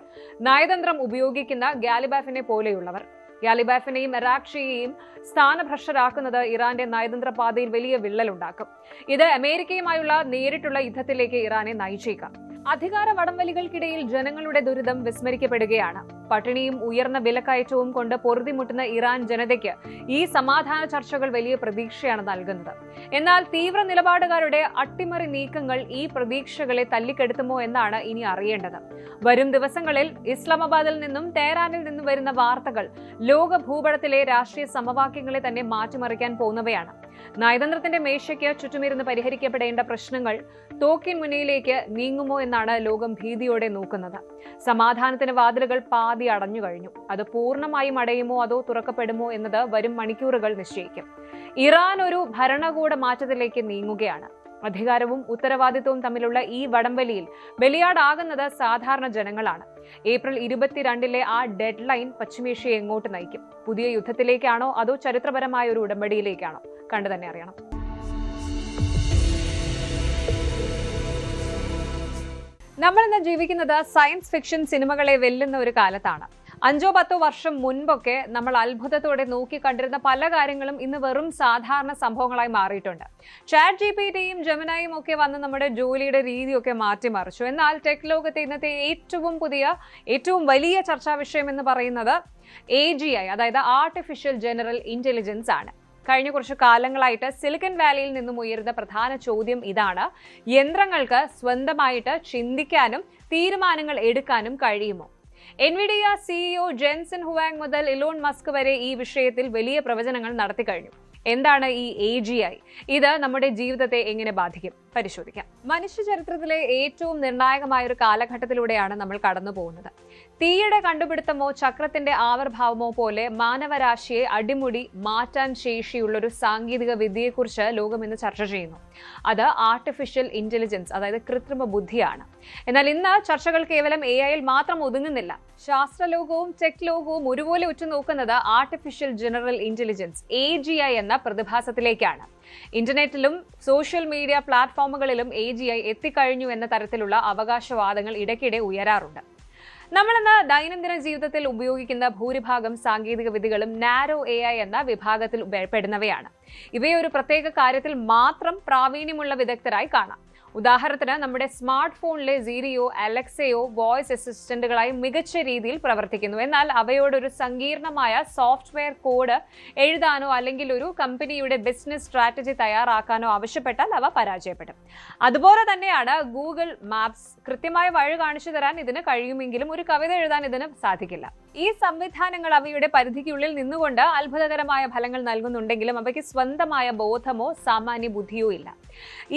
നയതന്ത്രം ഉപയോഗിക്കുന്ന ഗാലിബാഫിനെ പോലെയുള്ളവർ. ഗാലിബാഫിനെയും അറാഖ്ചിയെയും സ്ഥാനഭ്രഷ്ടരാക്കുന്നത് ഇറാന്റെ നയതന്ത്ര പാതയിൽ വലിയ വിള്ളലുണ്ടാക്കും. ഇത് അമേരിക്കയുമായുള്ള നേരിട്ടുള്ള യുദ്ധത്തിലേക്ക് ഇറാനെ നയിച്ചേക്കാം. അധികാര വടംവലികൾക്കിടയിൽ ജനങ്ങളുടെ ദുരിതം വിസ്മരിക്കപ്പെടുകയാണ്. പട്ടിണിയും ഉയർന്ന വിലക്കയറ്റവും കൊണ്ട് പൊറുതിമുട്ടുന്ന ഇറാൻ ജനതയ്ക്ക് ഈ സമാധാന ചർച്ചകൾ വലിയ പ്രതീക്ഷയാണ് നൽകുന്നത്. എന്നാൽ തീവ്ര നിലപാടുകാരുടെ അട്ടിമറി നീക്കങ്ങൾ ഈ പ്രതീക്ഷകളെ തല്ലിക്കെടുത്തുമോ എന്നാണ് ഇനി അറിയേണ്ടത്. വരും ദിവസങ്ങളിൽ ഇസ്ലാമാബാദിൽ നിന്നും തെഹ്റാനിൽ നിന്നും വരുന്ന വാർത്തകൾ ലോക ഭൂപടത്തിലെ രാഷ്ട്രീയ സമവാക്യങ്ങളെ തന്നെ മാറ്റിമറിക്കാൻ പോകുന്നവയാണ്. നയതന്ത്രത്തിന്റെ മേശയ്ക്ക് ചുറ്റുമിരുന്ന് പരിഹരിക്കപ്പെടേണ്ട പ്രശ്നങ്ങൾ തോക്കിൻ മുനയിലേക്ക് നീങ്ങുമോ എന്നാണ് ലോകം ഭീതിയോടെ നോക്കുന്നത്. സമാധാനത്തിന് വാതിലുകൾ പാതി അടഞ്ഞു കഴിഞ്ഞു. അത് പൂർണ്ണമായും അടയുമോ അതോ തുറക്കപ്പെടുമോ എന്നത് വരും മണിക്കൂറുകൾ നിശ്ചയിക്കും. ഇറാൻ ഒരു ഭരണകൂട മാറ്റത്തിലേക്ക് നീങ്ങുകയാണ്. അധികാരവും ഉത്തരവാദിത്വവും തമ്മിലുള്ള ഈ വടംവലിയിൽ ബലിയാടാകുന്നത് സാധാരണ ജനങ്ങളാണ്. ഏപ്രിൽ 22 ആ ഡെഡ് ലൈൻ പശ്ചിമേഷ്യയെ എങ്ങോട്ട് നയിക്കും? പുതിയ യുദ്ധത്തിലേക്കാണോ അതോ ചരിത്രപരമായ ഒരു ഉടമ്പടിയിലേക്കാണോ? കണ്ടു തന്നെ അറിയണം. നമ്മൾ ഇന്ന് ജീവിക്കുന്നത് സയൻസ് ഫിക്ഷൻ സിനിമകളെ വെല്ലുന്ന ഒരു കാലത്താണ്. 5-10 വർഷം മുൻപൊക്കെ നമ്മൾ അത്ഭുതത്തോടെ നോക്കിക്കണ്ടിരുന്ന പല കാര്യങ്ങളും ഇന്ന് വെറും സാധാരണ സംഭവങ്ങളായി മാറിയിട്ടുണ്ട്. ചാറ്റ് ജിപിടിയും ജെമിനിയും ഒക്കെ വന്ന് നമ്മുടെ ജോലിയുടെ രീതിയൊക്കെ മാറ്റിമറിച്ചു. എന്നാൽ ടെക് ലോകത്തെ ഇന്നത്തെ ഏറ്റവും വലിയ ചർച്ചാ വിഷയം എന്ന് പറയുന്നത് AGI, അതായത് ആർട്ടിഫിഷ്യൽ ജനറൽ ഇന്റലിജൻസ് ആണ്. കഴിഞ്ഞ കുറച്ചു കാലങ്ങളായിട്ട് സിലിക്കൺ വാലിയിൽ നിന്നും ഉയരുന്ന പ്രധാന ചോദ്യം ഇതാണ്: യന്ത്രങ്ങൾക്ക് സ്വന്തമായിട്ട് ചിന്തിക്കാനും തീരുമാനങ്ങൾ എടുക്കാനും കഴിയുമോ? എൻവിഡിയ CEO ജെൻസൺ ഹുവാങ് മുതൽ ഇലോൺ മസ്ക് വരെ ഈ വിഷയത്തിൽ വലിയ പ്രവചനങ്ങൾ നടത്തി കഴിഞ്ഞു. എന്താണ് ഈ AGI? ഇത് നമ്മുടെ ജീവിതത്തെ എങ്ങനെ ബാധിക്കും? പരിശോധിക്കാം. മനുഷ്യ ചരിത്രത്തിലെ ഏറ്റവും നിർണായകമായ ഒരു കാലഘട്ടത്തിലൂടെയാണ് നമ്മൾ കടന്നു പോകുന്നത്. തീയുടെ കണ്ടുപിടുത്തമോ ചക്രത്തിന്റെ ആവിർഭാവമോ പോലെ മാനവരാശിയെ അടിമുടി മാറ്റാൻ ശേഷിയുള്ളൊരു സാങ്കേതിക വിദ്യയെക്കുറിച്ച് ലോകം ഇന്ന് ചർച്ച ചെയ്യുന്നു. അത് ആർട്ടിഫിഷ്യൽ ഇന്റലിജൻസ്, അതായത് കൃത്രിമ ബുദ്ധിയാണ്. എന്നാൽ ഇന്ന് ചർച്ചകൾ കേവലം AIയിൽ മാത്രം ഒതുങ്ങുന്നില്ല. ശാസ്ത്രലോകവും ടെക് ലോകവും ഒരുപോലെ ഉറ്റുനോക്കുന്നത് ആർട്ടിഫിഷ്യൽ ജനറൽ ഇന്റലിജൻസ് AGI എന്ന പ്രതിഭാസത്തിലേക്കാണ്. ഇന്റർനെറ്റിലും സോഷ്യൽ മീഡിയ പ്ലാറ്റ്ഫോമുകളിലും AGI എത്തിക്കഴിഞ്ഞു എന്ന തരത്തിലുള്ള അവകാശവാദങ്ങൾ ഇടയ്ക്കിടെ ഉയരാറുണ്ട്. നമ്മളിന്ന് ദൈനംദിന ജീവിതത്തിൽ ഉപയോഗിക്കുന്ന ഭൂരിഭാഗം സാങ്കേതിക വിദ്യകളും നാരോ AI എന്ന വിഭാഗത്തിൽ പെടുന്നവയാണ്. ഇവയെ ഒരു പ്രത്യേക കാര്യത്തിൽ മാത്രം പ്രാവീണ്യമുള്ള വിദഗ്ധരായി കാണാം. ഉദാഹരണത്തിന് നമ്മുടെ സ്മാർട്ട് ഫോണിലെ സീരിയോ, അലക്സയോ വോയിസ് അസിസ്റ്റന്റുകളായി മികച്ച രീതിയിൽ പ്രവർത്തിക്കുന്നു. എന്നാൽ അവയോടൊരു സങ്കീർണമായ സോഫ്റ്റ്വെയർ കോഡ് എഴുതാനോ അല്ലെങ്കിൽ ഒരു കമ്പനിയുടെ ബിസിനസ് സ്ട്രാറ്റജി തയ്യാറാക്കാനോ ആവശ്യപ്പെട്ടാൽ അവ പരാജയപ്പെടും. അതുപോലെ തന്നെയാണ് ഗൂഗിൾ മാപ്സ്. കൃത്യമായ വഴി കാണിച്ചു തരാൻ ഇതിന് കഴിയുമെങ്കിലും ഒരു കവിത എഴുതാൻ ഇതിന് സാധിക്കില്ല. ഈ സംവിധാനങ്ങൾ അവയുടെ പരിധിക്കുള്ളിൽ നിന്നുകൊണ്ട് അത്ഭുതകരമായ ഫലങ്ങൾ നൽകുന്നുണ്ടെങ്കിലും അവയ്ക്ക് സ്വന്തമായ ബോധമോ സാമാന്യ ബുദ്ധിയോ ഇല്ല.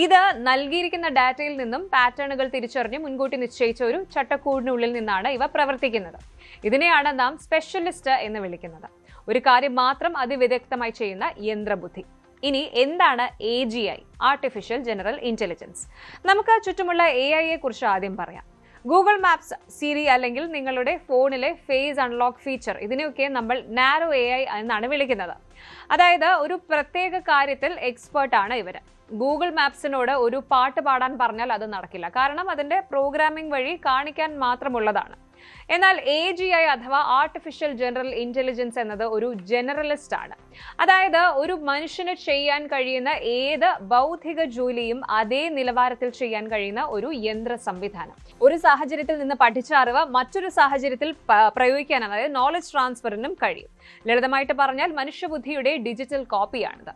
ഇത് നൽകിയിരിക്കുന്ന ഡാറ്റയിൽ നിന്നും പാറ്റേണുകൾ തിരിച്ചറിഞ്ഞ് മുൻകൂട്ടി നിശ്ചയിച്ച ഒരു ചട്ടക്കൂടിനുള്ളിൽ നിന്നാണ് ഇവ പ്രവർത്തിക്കുന്നത്. ഇതിനെയാണ് നാം സ്പെഷ്യലിസ്റ്റ് എന്ന് വിളിക്കുന്നത്. ഒരു കാര്യം മാത്രം അതിവിദഗ്ധമായി ചെയ്യുന്ന യന്ത്രബുദ്ധി. ഇനി എന്താണ് AGI, ആർട്ടിഫിഷ്യൽ ജനറൽ ഇന്റലിജൻസ്? നമുക്ക് ചുറ്റുമുള്ള AIയെ കുറിച്ച് ആദ്യം പറയാം. ഗൂഗിൾ മാപ്സ്, സിരി അല്ലെങ്കിൽ നിങ്ങളുടെ ഫോണിലെ ഫേസ് അൺലോക്ക് ഫീച്ചർ, ഇതിനെയൊക്കെ നമ്മൾ നാരോ AI എന്നാണ് വിളിക്കുന്നത്. അതായത് ഒരു പ്രത്യേക കാര്യത്തിൽ എക്സ്പേർട്ട് ആണ് ഇവർ. ഗൂഗിൾ മാപ്സിനോട് ഒരു പാട്ട് പാടാൻ പറഞ്ഞാൽ അത് നടക്കില്ല, കാരണം അതിന്റെ പ്രോഗ്രാമിംഗ് വഴി കാണിക്കാൻ മാത്രമുള്ളതാണ്. എന്നാൽ AGI അഥവാ ആർട്ടിഫിഷ്യൽ ജനറൽ ഇന്റലിജൻസ് എന്നത് ഒരു ജനറലിസ്റ്റ് ആണ്. അതായത് ഒരു മനുഷ്യന് ചെയ്യാൻ കഴിയുന്ന ഏത് ബൗദ്ധിക ജോലിയും അതേ നിലവാരത്തിൽ ചെയ്യാൻ കഴിയുന്ന ഒരു യന്ത്ര സംവിധാനം. ഒരു സാഹചര്യത്തിൽ നിന്ന് പഠിച്ച അറിവ് മറ്റൊരു സാഹചര്യത്തിൽ പ്രയോഗിക്കാൻ, അതായത് നോളജ് ട്രാൻസ്ഫറിനും കഴിയും. ലളിതമായിട്ട് പറഞ്ഞാൽ മനുഷ്യബുദ്ധിയുടെ ഡിജിറ്റൽ കോപ്പിയാണിത്.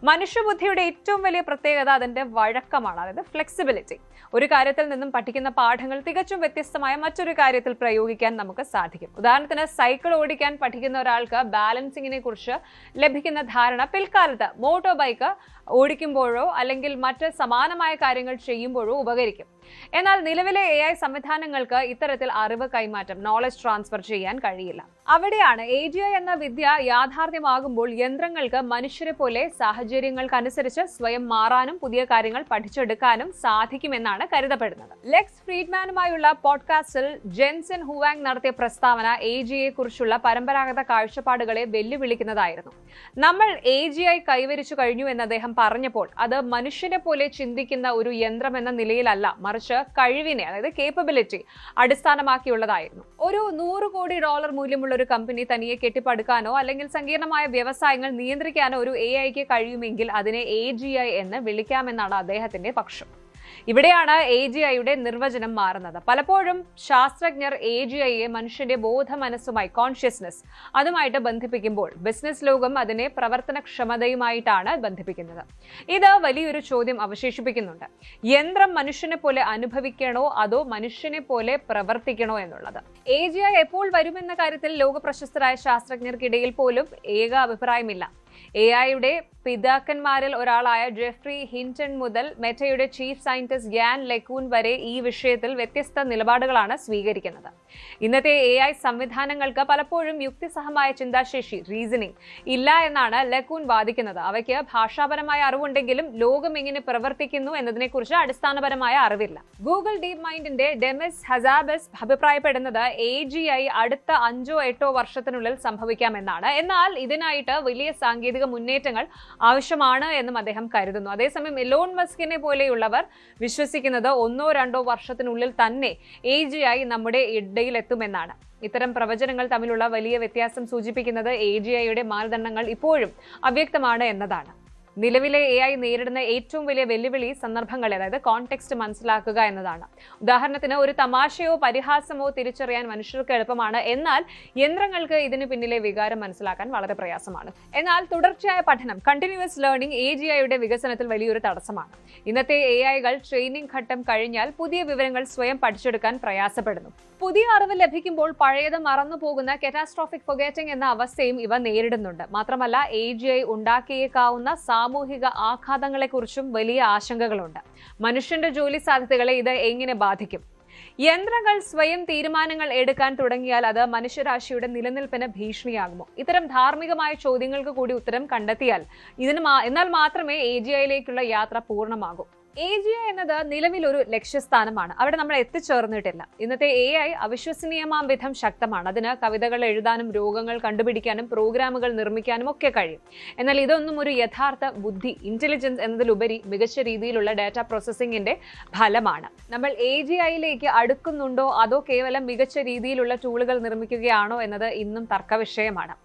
മനുഷ്യബുദ്ധിയുടെ ഏറ്റവും വലിയ പ്രത്യേകത അതിന്റെ വഴക്കമാണ്, അതായത് ഫ്ലെക്സിബിലിറ്റി. ഒരു കാര്യത്തിൽ നിന്നും പഠിക്കുന്ന പാഠങ്ങൾ തികച്ചും വ്യത്യസ്തമായ മറ്റൊരു കാര്യത്തിൽ പ്രയോഗിക്കാൻ നമുക്ക് സാധിക്കും. ഉദാഹരണത്തിന് സൈക്കിൾ ഓടിക്കാൻ പഠിക്കുന്ന ഒരാൾക്ക് ബാലൻസിങ്ങിനെ കുറിച്ച് ലഭിക്കുന്ന ധാരണ പിൽക്കാലത്ത് മോട്ടോർ ബൈക്ക് ഓടിക്കുമ്പോഴോ അല്ലെങ്കിൽ മറ്റ് സമാനമായ കാര്യങ്ങൾ ചെയ്യുമ്പോഴോ ഉപകരിക്കും. എന്നാൽ നിലവിലെ AI സംവിധാനങ്ങൾക്ക് ഇത്തരത്തിൽ അറിവ് കൈമാറ്റം, നോളജ് ട്രാൻസ്ഫർ ചെയ്യാൻ കഴിയില്ല. അവിടെയാണ് AGI എന്ന വിദ്യ യാഥാർത്ഥ്യമാകുമ്പോൾ യന്ത്രങ്ങൾക്ക് മനുഷ്യരെ പോലെ സാഹചര്യങ്ങൾക്കനുസരിച്ച് സ്വയം മാറാനും പുതിയ കാര്യങ്ങൾ പഠിച്ചെടുക്കാനും സാധിക്കുമെന്നാണ് കരുതപ്പെടുന്നത്. ലെക്സ് ഫ്രീഡ്മാനുമായുള്ള പോഡ്കാസ്റ്റിൽ ജെൻസൺ ഹുവാങ് നടത്തിയ പ്രസ്താവന AGIയെ കുറിച്ചുള്ള പരമ്പരാഗത കാഴ്ചപ്പാടുകളെ വെല്ലുവിളിക്കുന്നതായിരുന്നു. നമ്മൾ AGI കൈവരിച്ചു കഴിഞ്ഞു എന്ന് അദ്ദേഹം പറഞ്ഞപ്പോൾ അത് മനുഷ്യനെ പോലെ ചിന്തിക്കുന്ന ഒരു യന്ത്രം എന്ന നിലയിലല്ല, മറിച്ച് കഴിവിനെ, അതായത് കേപ്പബിലിറ്റി അടിസ്ഥാനമാക്കിയുള്ളതായിരുന്നു. ഒരു $100 കോടി മൂല്യമുള്ള ഒരു കമ്പനി തനിയെ കെട്ടിപ്പടുക്കാനോ അല്ലെങ്കിൽ സങ്കീർണമായ വ്യവസായങ്ങൾ നിയന്ത്രിക്കാനോ ഒരു AIക്ക് കഴിയുമെങ്കിൽ അതിനെ AGI എന്ന് വിളിക്കാമെന്നാണ് അദ്ദേഹത്തിന്റെ പക്ഷം. ഇവിടെയാണ് AGIയുടെ നിർവചനം മാറുന്നത്. പലപ്പോഴും ശാസ്ത്രജ്ഞർ AGIയെ മനുഷ്യന്റെ ബോധ മനസ്സുമായി, കോൺഷ്യസ്നസ്, അതുമായിട്ട് ബന്ധിപ്പിക്കുമ്പോൾ ബിസിനസ് ലോകം അതിനെ പ്രവർത്തനക്ഷമതയുമായിട്ടാണ് ബന്ധിപ്പിക്കുന്നത്. ഇത് വലിയൊരു ചോദ്യം അവശേഷിപ്പിക്കുന്നുണ്ട്. യന്ത്രം മനുഷ്യനെ പോലെ അനുഭവിക്കണോ അതോ മനുഷ്യനെ പോലെ പ്രവർത്തിക്കണോ എന്നുള്ളത്. AGI എപ്പോൾ വരുമെന്ന കാര്യത്തിൽ ലോക പ്രശസ്തരായ ശാസ്ത്രജ്ഞർക്കിടയിൽ പോലും ഏക അഭിപ്രായമില്ല. AIയുടെ പിതാക്കന്മാരിൽ ഒരാളായ ജെഫ്രി ഹിൻടൺ മുതൽ മെറ്റയുടെ ചീഫ് സയന്റിസ്റ്റ് യാൻ ലെക്കൂൻ വരെ ഈ വിഷയത്തിൽ വ്യത്യസ്ത നിലപാടുകളാണ് സ്വീകരിക്കുന്നത്. ഇന്നത്തെ AI സംവിധാനങ്ങൾക്ക് പലപ്പോഴും യുക്തിസഹമായ ചിന്താശേഷി, റീസണിംഗ് ഇല്ല എന്നാണ് ലെക്കൂൻ വാദിക്കുന്നത്. അവയ്ക്ക് ഭാഷാപരമായ അറിവുണ്ടെങ്കിലും ലോകം എങ്ങനെ പ്രവർത്തിക്കുന്നു എന്നതിനെക്കുറിച്ച് അടിസ്ഥാനപരമായ അറിവില്ല. ഗൂഗിൾ ഡീപ് മൈൻഡിന്റെ ഡെമിസ് ഹസാബസ് അഭിപ്രായപ്പെടുന്നത് AGI അടുത്ത 5-8 വർഷത്തിനുള്ളിൽ സംഭവിക്കാമെന്നാണ്. എന്നാൽ ഇതിനായിട്ട് വലിയ സാങ്കേതിക മുന്നേറ്റങ്ങൾ ആവശ്യമാണ് എന്നും അദ്ദേഹം കരുതുന്നു. അതേസമയം എലോൺ മസ്കിനെ പോലെയുള്ളവർ വിശ്വസിക്കുന്നത് 1-2 വർഷത്തിനുള്ളിൽ തന്നെ AGI നമ്മുടെ ഇടയിൽ നിലയിലെത്തുമെന്നാണ്. ഇത്തരം പ്രവചനങ്ങൾ തമ്മിലുള്ള വലിയ വ്യത്യാസം സൂചിപ്പിക്കുന്നത് AGIയുടെ മാനദണ്ഡങ്ങൾ ഇപ്പോഴും അവ്യക്തമാണ് എന്നതാണ്. നിലവിലെ AI നേരിടുന്ന ഏറ്റവും വലിയ വെല്ലുവിളി സന്ദർഭങ്ങളെ, അതായത് കോണ്ടെക്സ്റ്റ് മനസ്സിലാക്കുക എന്നതാണ്. ഉദാഹരണത്തിന്, ഒരു തമാശയോ പരിഹാസമോ തിരിച്ചറിയാൻ മനുഷ്യർക്ക് എളുപ്പമാണ്, എന്നാൽ യന്ത്രങ്ങൾക്ക് ഇതിന് പിന്നിലെ വികാരം മനസ്സിലാക്കാൻ വളരെ പ്രയാസമാണ്. എന്നാൽ തുടർച്ചയായ പഠനം, കണ്ടിന്യൂസ് ലേണിംഗ്, AGIയുടെ വികസനത്തിൽ വലിയൊരു തടസ്സമാണ്. ഇന്നത്തെ AIകൾ ട്രെയിനിങ് ഘട്ടം കഴിഞ്ഞാൽ പുതിയ വിവരങ്ങൾ സ്വയം പഠിച്ചെടുക്കാൻ പ്രയാസപ്പെടുന്നു. പുതിയ അറിവ് ലഭിക്കുമ്പോൾ പഴയത് മറന്നുപോകുന്ന കാറ്റാസ്ട്രോഫിക് ഫൊഗറ്റിംഗ് എന്ന അവസ്ഥയും ഇവ നേരിടുന്നുണ്ട്. മാത്രമല്ല, AGI ഉണ്ടാക്കിയേക്കാവുന്ന സാമൂഹിക ആഘാതങ്ങളെക്കുറിച്ചും വലിയ ആശങ്കകളുണ്ട്. മനുഷ്യന്റെ ജോലി സാധ്യതകളെ ഇത് എങ്ങനെ ബാധിക്കും? യന്ത്രങ്ങൾ സ്വയം തീരുമാനങ്ങൾ എടുക്കാൻ തുടങ്ങിയാൽ അത് മനുഷ്യരാശിയുടെ നിലനിൽപ്പിന് ഭീഷണിയാകുമോ? ഇത്തരം ധാർമ്മികമായ ചോദ്യങ്ങൾക്ക് കൂടി ഉത്തരം കണ്ടെത്തിയാൽ എന്നാൽ മാത്രമേ AGIയിലേക്കുള്ള യാത്ര പൂർണ്ണമാകൂ. AGI എന്നത് നിലവിൽ ഒരു ലക്ഷ്യസ്ഥാനമാണ്. അവിടെ നമ്മൾ എത്തിച്ചേർന്നിട്ടില്ല. ഇന്നത്തെ AI അവിശ്വസനീയമാം വിധം ശക്തമാണ്. അതിന് കവിതകൾ എഴുതാനും രോഗങ്ങൾ കണ്ടുപിടിക്കാനും പ്രോഗ്രാമുകൾ നിർമ്മിക്കാനും ഒക്കെ കഴിയും. എന്നാൽ ഇതൊന്നും ഒരു യഥാർത്ഥ ബുദ്ധി, ഇന്റലിജൻസ് എന്നതിലുപരി മികച്ച രീതിയിലുള്ള ഡാറ്റ പ്രോസസ്സിംഗിന്റെ ഫലമാണ്. നമ്മൾ AGIയിലേക്ക് അടുക്കുന്നുണ്ടോ അതോ കേവലം മികച്ച രീതിയിലുള്ള ടൂളുകൾ നിർമ്മിക്കുകയാണോ എന്നത് ഇന്നും തർക്കവിഷയമാണ്.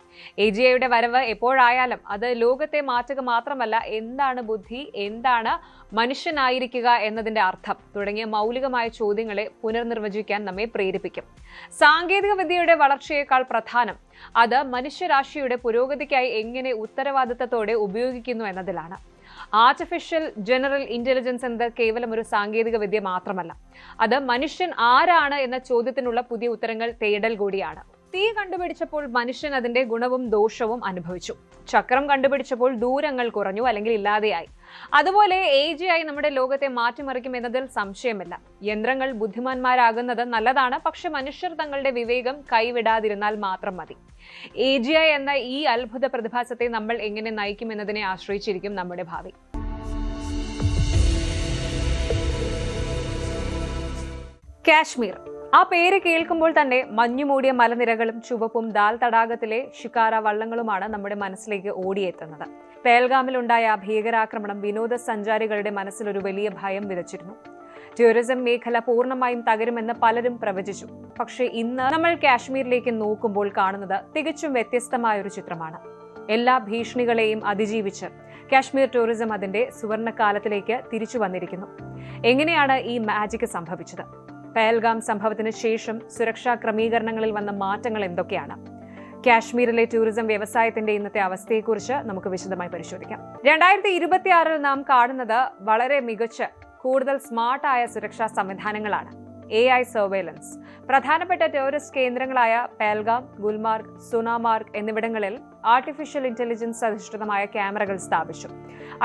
AGIയുടെ വരവ് എപ്പോഴായാലും അത് ലോകത്തെ മാറ്റുക മാത്രമല്ല, എന്താണ് ബുദ്ധി, എന്താണ് മനുഷ്യനായിരിക്കുക എന്നതിന്റെ അർത്ഥം തുടങ്ങിയ മൗലികമായ ചോദ്യങ്ങളെ പുനർനിർവചിക്കാൻ നമ്മെ പ്രേരിപ്പിക്കും. സാങ്കേതിക വിദ്യയുടെ വളർച്ചയേക്കാൾ പ്രധാനം അത് മനുഷ്യരാശിയുടെ പുരോഗതിക്കായി എങ്ങനെ ഉത്തരവാദിത്തത്തോടെ ഉപയോഗിക്കുന്നു എന്നതിലാണ്. ആർട്ടിഫിഷ്യൽ ജനറൽ ഇന്റലിജൻസ് എന്നത് കേവലം ഒരു സാങ്കേതിക വിദ്യ മാത്രമല്ല, അത് മനുഷ്യൻ ആരാണ് എന്ന ചോദ്യത്തിനുള്ള പുതിയ ഉത്തരങ്ങൾ തേടൽ കൂടിയാണ്. തീ കണ്ടുപിടിച്ചപ്പോൾ മനുഷ്യൻ അതിന്റെ ഗുണവും ദോഷവും അനുഭവിച്ചു. ചക്രം കണ്ടുപിടിച്ചപ്പോൾ ദൂരങ്ങൾ കുറഞ്ഞു അല്ലെങ്കിൽ ഇല്ലാതെയായി. അതുപോലെ AGI നമ്മുടെ ലോകത്തെ മാറ്റിമറിക്കും എന്നതിൽ സംശയമില്ല. യന്ത്രങ്ങൾ ബുദ്ധിമാന്മാരാകുന്നത് നല്ലതാണ്, പക്ഷെ മനുഷ്യർ തങ്ങളുടെ വിവേകം കൈവിടാതിരുന്നാൽ മാത്രം മതി. AGI എന്ന ഈ അത്ഭുത പ്രതിഭാസത്തെ നമ്മൾ എങ്ങനെ നയിക്കും എന്നതിനെ ആശ്രയിച്ചിരിക്കും നമ്മുടെ ഭാവി. കാശ്മീർ. ആ പേര് കേൾക്കുമ്പോൾ തന്നെ മഞ്ഞുമൂടിയ മലനിരകളും ചുവപ്പും ദാൽ തടാകത്തിലെ ഷിക്കാര വള്ളങ്ങളുമാണ് നമ്മുടെ മനസ്സിലേക്ക് ഓടിയെത്തുന്നത്. പേൽഗാമിലുണ്ടായ ഭീകരാക്രമണം വിനോദസഞ്ചാരികളുടെ മനസ്സിൽ ഒരു വലിയ ഭയം വിതച്ചിരുന്നു. ടൂറിസം മേഖല പൂർണ്ണമായും തകരുമെന്ന് പലരും പ്രവചിച്ചു. പക്ഷേ ഇന്ന് നമ്മൾ കാശ്മീരിലേക്ക് നോക്കുമ്പോൾ കാണുന്നത് തികച്ചും വ്യത്യസ്തമായ ഒരു ചിത്രമാണ്. എല്ലാ ഭീഷണികളെയും അതിജീവിച്ച് കാശ്മീർ ടൂറിസം അതിന്റെ സുവർണകാലത്തിലേക്ക് തിരിച്ചു വന്നിരിക്കുന്നു. എങ്ങനെയാണ് ഈ മാജിക് സംഭവിച്ചത്? പേൽഗാം സംഭവത്തിന് ശേഷം സുരക്ഷാ ക്രമീകരണങ്ങളിൽ വന്ന മാറ്റങ്ങൾ എന്തൊക്കെയാണ്? കാശ്മീരിലെ ടൂറിസം വ്യവസായത്തിന്റെ ഇന്നത്തെ അവസ്ഥയെക്കുറിച്ച് നമുക്ക് വിശദമായി പരിശോധിക്കാം. 2026 നാം കാണുന്നത് വളരെ മികച്ച, കൂടുതൽ സ്മാർട്ടായ സുരക്ഷാ സംവിധാനങ്ങളാണ്. AI surveillance. പ്രധാനപ്പെട്ട ടൂറിസ്റ്റ് കേന്ദ്രങ്ങളായ പേൽഗാം, ഗുൽമാർഗ്, സോനാമാർഗ് എന്നിവിടങ്ങളിൽ ആർട്ടിഫിഷ്യൽ ഇന്റലിജൻസ് അധിഷ്ഠിതമായ ക്യാമറകൾ സ്ഥാപിച്ചു.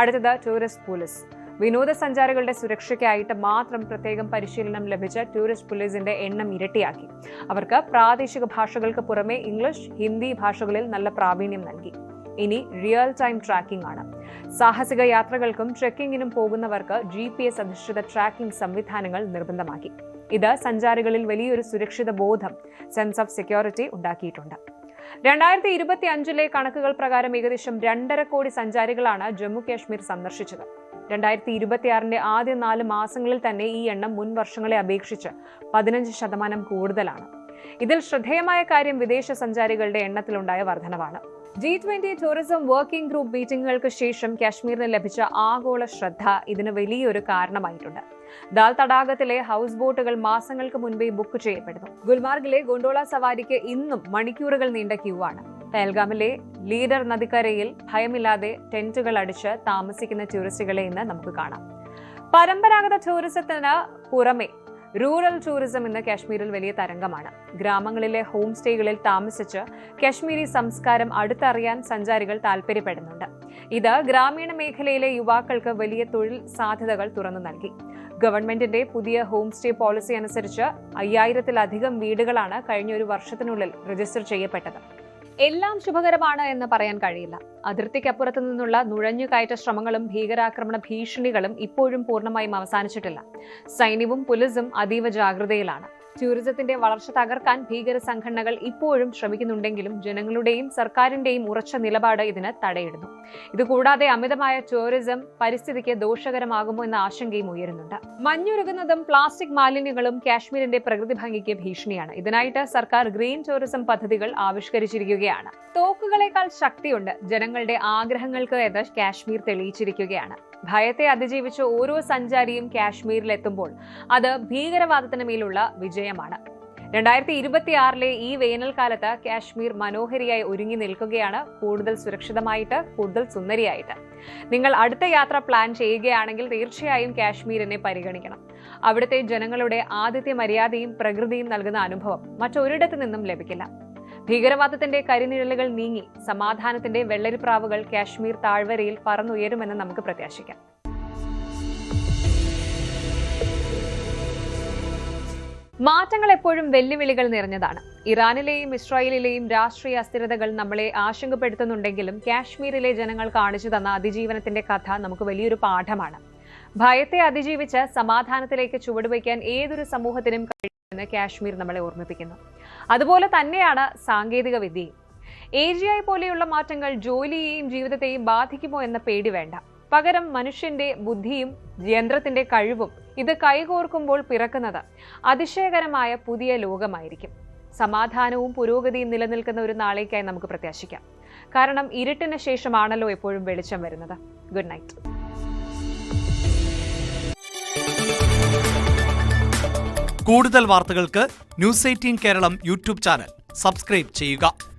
അടുത്തത് ടൂറിസ്റ്റ് പോലീസ്. വിനോദസഞ്ചാരികളുടെ സുരക്ഷയ്ക്കായിട്ട് മാത്രം പ്രത്യേകം പരിശീലനം ലഭിച്ച ടൂറിസ്റ്റ് പോലീസിന്റെ എണ്ണം ഇരട്ടിയാക്കി. അവർക്ക് പ്രാദേശിക ഭാഷകൾക്ക് പുറമെ ഇംഗ്ലീഷ്, ഹിന്ദി ഭാഷകളിൽ നല്ല പ്രാവീണ്യം നൽകി. ഇനി റിയൽ ടൈം ട്രാക്കിംഗ് ആണ്. സാഹസിക യാത്രകൾക്കും ട്രെക്കിങ്ങിനും പോകുന്നവർക്ക് GPS അധിഷ്ഠിത ട്രാക്കിംഗ് സംവിധാനങ്ങൾ നിർബന്ധമാക്കി. ഇത് സഞ്ചാരികളിൽ വലിയൊരു സുരക്ഷിത ബോധം, സെൻസ് ഓഫ് സെക്യൂരിറ്റി ഉണ്ടാക്കിയിട്ടുണ്ട്. 2025 കണക്കുകൾ പ്രകാരം ഏകദേശം 2.5 കോടി സഞ്ചാരികളാണ് ജമ്മു കാശ്മീർ സന്ദർശിച്ചത്. 2026 ആദ്യ 4 മാസങ്ങളിൽ തന്നെ ഈ എണ്ണം മുൻ വർഷങ്ങളെ അപേക്ഷിച്ച് 15% കൂടുതലാണ്. ഇതിൽ ശ്രദ്ധേയമായ കാര്യം വിദേശ സഞ്ചാരികളുടെ എണ്ണത്തിലുണ്ടായ വർധനവാണ്. G20 ടൂറിസം വർക്കിംഗ് ഗ്രൂപ്പ് മീറ്റിംഗുകൾക്ക് ശേഷം കാശ്മീരിന് ലഭിച്ച ആഗോള ശ്രദ്ധ ഇതിന് വലിയൊരു കാരണമായിട്ടുണ്ട്. ദാൽ തടാകത്തിലെ ഹൗസ് ബോട്ടുകൾ മാസങ്ങൾക്ക് മുൻപേ ബുക്ക് ചെയ്യപ്പെടുന്നു. ഗുൽമാർഗിലെ ഗോണ്ടോള സവാരിക്ക് ഇന്നും മണിക്കൂറുകൾ നീണ്ട ക്യൂ ആണ്. പേൽഗാമിലെ ലീഡർ നദിക്കരയിൽ ഭയമില്ലാതെ ടെന്റുകൾ അടിച്ച് താമസിക്കുന്ന ടൂറിസ്റ്റുകളെ ഇന്ന് നമുക്ക് കാണാം. പരമ്പരാഗത ടൂറിസത്തിന് പുറമെ റൂറൽ ടൂറിസം ഇന്ന് കാശ്മീരിൽ വലിയ തരംഗമാണ്. ഗ്രാമങ്ങളിലെ ഹോം സ്റ്റേകളിൽ താമസിച്ച് കാശ്മീരി സംസ്കാരം അടുത്തറിയാൻ സഞ്ചാരികൾ താല്പര്യപ്പെടുന്നുണ്ട്. ഇത് ഗ്രാമീണ മേഖലയിലെ യുവാക്കൾക്ക് വലിയ തൊഴിൽ സാധ്യതകൾ തുറന്നു നൽകി. ഗവൺമെന്റിന്റെ പുതിയ ഹോം സ്റ്റേ പോളിസി അനുസരിച്ച് 5000-ലധികം വീടുകളാണ് കഴിഞ്ഞ ഒരു വർഷത്തിനുള്ളിൽ രജിസ്റ്റർ ചെയ്യപ്പെട്ടത്. എല്ലാം ശുഭകരമാണ് എന്ന് പറയാൻ കഴിയില്ല. അതിർത്തിക്കപ്പുറത്തു നിന്നുള്ള നുഴഞ്ഞുകയറ്റ ശ്രമങ്ങളും ഭീകരാക്രമണ ഭീഷണികളും ഇപ്പോഴും പൂർണ്ണമായും അവസാനിച്ചിട്ടില്ല. സൈന്യവും പോലീസും അതീവ ജാഗ്രതയിലാണ്. ടൂറിസത്തിന്റെ വളർച്ച തകർക്കാൻ ഭീകര സംഘടനകൾ ഇപ്പോഴും ശ്രമിക്കുന്നുണ്ടെങ്കിലും ജനങ്ങളുടെയും സർക്കാരിന്റെയും ഉറച്ച നിലപാട് ഇതിന് തടയിടുന്നു. ഇതുകൂടാതെ അമിതമായ ടൂറിസം പരിസ്ഥിതിക്ക് ദോഷകരമാകുമോ എന്ന ആശങ്കയും ഉയരുന്നുണ്ട്. മഞ്ഞുരുകുന്നതും പ്ലാസ്റ്റിക് മാലിന്യങ്ങളും കാശ്മീരിന്റെ പ്രകൃതി ഭംഗിക്ക് ഭീഷണിയാണ്. ഇതിനായിട്ട് സർക്കാർ ഗ്രീൻ ടൂറിസം പദ്ധതികൾ ആവിഷ്കരിച്ചിരിക്കുകയാണ്. തോക്കുകളേക്കാൾ ശക്തിയുണ്ട് ജനങ്ങളുടെ ആഗ്രഹങ്ങൾക്ക് എന്ന് കാശ്മീർ തെളിയിച്ചിരിക്കുകയാണ്. ഭയത്തെ അതിജീവിച്ച് ഓരോ സഞ്ചാരിയും കാശ്മീരിലെത്തുമ്പോൾ അത് ഭീകരവാദത്തിന് മേലുള്ള വിജയമാണ്. 2026 ഈ വേനൽക്കാലത്ത് കാശ്മീർ മനോഹരിയായി ഒരുങ്ങി നിൽക്കുകയാണ്, കൂടുതൽ സുരക്ഷിതമായിട്ട്, കൂടുതൽ സുന്ദരിയായിട്ട്. നിങ്ങൾ അടുത്ത യാത്ര പ്ലാൻ ചെയ്യുകയാണെങ്കിൽ തീർച്ചയായും കാശ്മീരിനെ പരിഗണിക്കണം. അവിടുത്തെ ജനങ്ങളുടെ ആതിഥ്യ മര്യാദയും പ്രകൃതിയും നൽകുന്ന അനുഭവം മറ്റൊരിടത്തു നിന്നും ലഭിക്കില്ല. ഭീകരവാദത്തിന്റെ കരിനിഴലുകൾ നീങ്ങി സമാധാനത്തിന്റെ വെള്ളരിപ്രാവുകൾ കാശ്മീർ താഴ്വരയിൽ പറന്നുയരുമെന്ന് നമുക്ക് പ്രത്യാശിക്കാം. മാറ്റങ്ങൾ എപ്പോഴും വെല്ലുവിളികൾ നിറഞ്ഞതാണ്. ഇറാനിലെയും ഇസ്രായേലിലെയും രാഷ്ട്രീയ അസ്ഥിരതകൾ നമ്മളെ ആശങ്കപ്പെടുത്തുന്നുണ്ടെങ്കിലും കാശ്മീരിലെ ജനങ്ങൾ കാണിച്ചു തന്ന അതിജീവനത്തിന്റെ കഥ നമുക്ക് വലിയൊരു പാഠമാണ്. ഭയത്തെ അതിജീവിച്ച് സമാധാനത്തിലേക്ക് ചുവടുവയ്ക്കാൻ ഏതൊരു സമൂഹത്തിനും കഴിയുമെന്ന് കാശ്മീർ നമ്മളെ ഓർമ്മിപ്പിക്കുന്നു. അതുപോലെ തന്നെയാണ് സാങ്കേതിക വിദ്യയും. AGI പോലെയുള്ള മാറ്റങ്ങൾ ജോലിയെയും ജീവിതത്തെയും ബാധിക്കുമോ എന്ന പേടി വേണ്ട. പകരം മനുഷ്യന്റെ ബുദ്ധിയും യന്ത്രത്തിന്റെ കഴിവും ഇത് കൈകോർക്കുമ്പോൾ പിറക്കുന്നത് അതിശയകരമായ പുതിയ ലോകമായിരിക്കും. സമാധാനവും പുരോഗതിയും നിലനിൽക്കുന്ന ഒരു നാളേക്കായി നമുക്ക് പ്രത്യാശിക്കാം. കാരണം ഇരുട്ടിന് ശേഷമാണല്ലോ എപ്പോഴും വെളിച്ചം വരുന്നത്. Good night. കൂടുതൽ വാർത്തകൾക്ക് News 18 Keralam YouTube channel subscribe ചെയ്യുക.